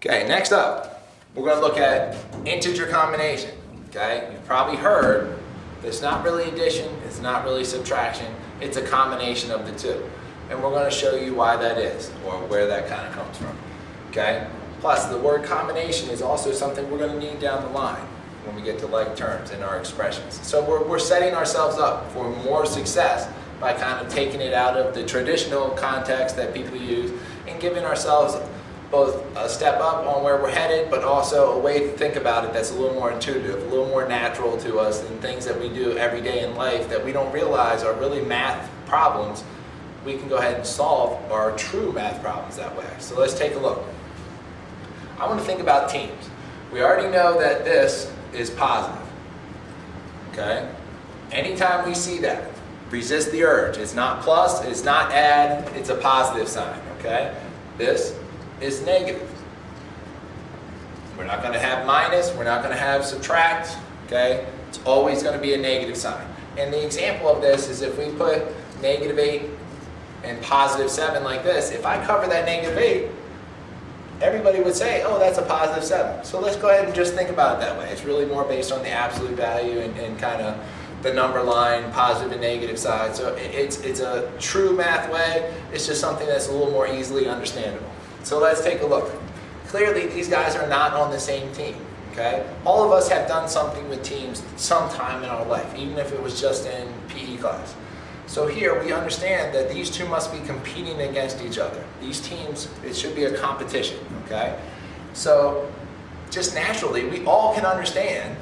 Okay, next up, we're going to look at integer combination. Okay, you've probably heard that it's not really addition, it's not really subtraction, it's a combination of the two. And we're going to show you why that is, or where that kind of comes from. Okay, plus the word combination is also something we're going to need down the line when we get to like terms in our expressions. So we're setting ourselves up for more success by kind of taking it out of the traditional context that people use and giving ourselves both a step up on where we're headed, but also a way to think about it that's a little more intuitive, a little more natural to us than things that we do every day in life that we don't realize are really math problems. We can go ahead and solve our true math problems that way. So let's take a look. I want to think about teams. We already know that this is positive. Okay? Anytime we see that, resist the urge. It's not plus, it's not add, it's a positive sign. Okay? This is negative. We're not going to have minus, we're not going to have subtract. Okay? It's always going to be a negative sign. And the example of this is if we put -8 and +7 like this, if I cover that -8, everybody would say, oh, that's a +7. So let's go ahead and just think about it that way. It's really more based on the absolute value and kind of the number line, positive and negative side. So it's a true math way. It's just something that's a little more easily understandable. So let's take a look. Clearly, these guys are not on the same team. Okay? All of us have done something with teams sometime in our life, even if it was just in PE class. So here we understand that these two must be competing against each other. These teams, it should be a competition, okay? So just naturally, we all can understand,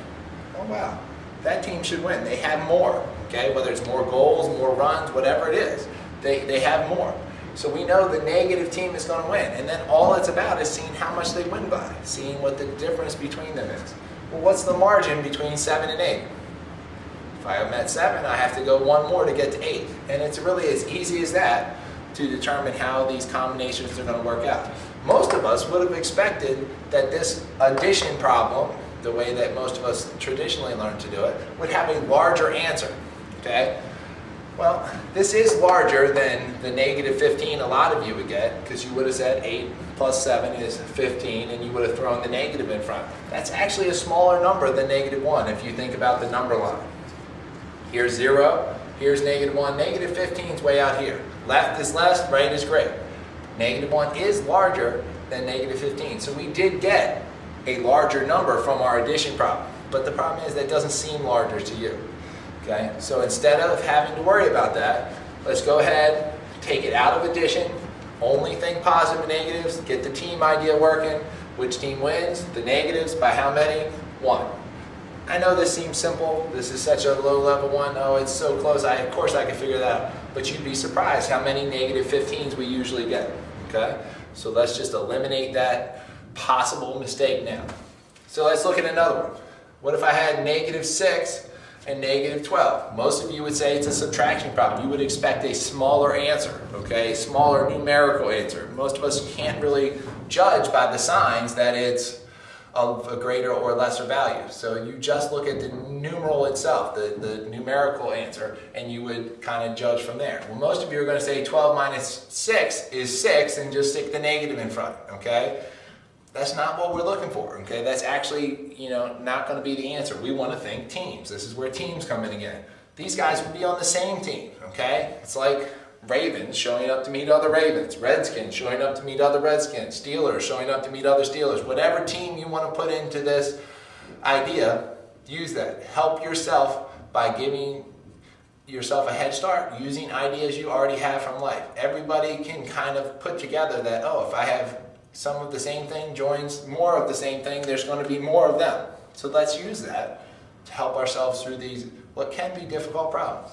oh wow, that team should win. They have more, okay? Whether it's more goals, more runs, whatever it is, they have more. So we know the negative team is going to win. And then all it's about is seeing how much they win by, seeing what the difference between them is. Well, what's the margin between 7 and 8? If I am at 7, I have to go one more to get to 8. And it's really as easy as that to determine how these combinations are going to work out. Most of us would have expected that this addition problem, the way that most of us traditionally learn to do it, would have a larger answer. Okay? Well, this is larger than the -15 a lot of you would get, because you would have said 8 plus 7 is 15, and you would have thrown the negative in front. That's actually a smaller number than -1 if you think about the number line. Here's 0, here's -1. -15 is way out here. Left is less, right is great. -1 is larger than -15. So we did get a larger number from our addition problem. But the problem is that doesn't seem larger to you. Okay? So instead of having to worry about that, let's go ahead, take it out of addition, only think positive and negatives, get the team idea working. Which team wins? The negatives by how many? 1. I know this seems simple. This is such a low level one. Oh, it's so close. Of course I can figure that out. But you'd be surprised how many -15s we usually get. Okay? So let's just eliminate that possible mistake now. So let's look at another one. What if I had -6 and -12? Most of you would say it's a subtraction problem. You would expect a smaller answer. Okay? A smaller numerical answer. Most of us can't really judge by the signs that it's of a greater or lesser value. So you just look at the numeral itself, the numerical answer, and you would kind of judge from there. Well, most of you are going to say 12 minus 6 is 6 and just stick the negative in front, okay? That's not what we're looking for, okay? That's actually, not going to be the answer. We want to think teams. This is where teams come in again. These guys would be on the same team, okay? It's like Ravens showing up to meet other Ravens, Redskins showing up to meet other Redskins, Steelers showing up to meet other Steelers. Whatever team you want to put into this idea, use that. Help yourself by giving yourself a head start using ideas you already have from life. Everybody can kind of put together that, oh, if I have some of the same thing joins more of the same thing, there's going to be more of them. So let's use that to help ourselves through these, what can be difficult problems.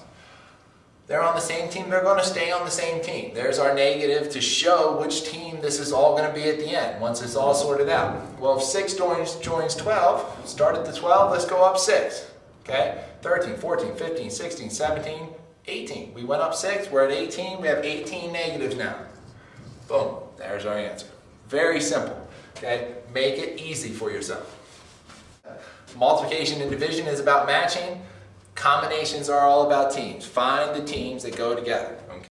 They're on the same team, they're going to stay on the same team. There's our negative to show which team this is all going to be at the end, once it's all sorted out. Well, if 6 joins 12, start at the 12, let's go up 6. Okay? 13, 14, 15, 16, 17, 18. We went up 6, we're at 18, we have 18 negatives now. Boom, there's our answer. Very simple. Okay? Make it easy for yourself. Multiplication and division is about matching. Combinations are all about teams. Find the teams that go together. Okay?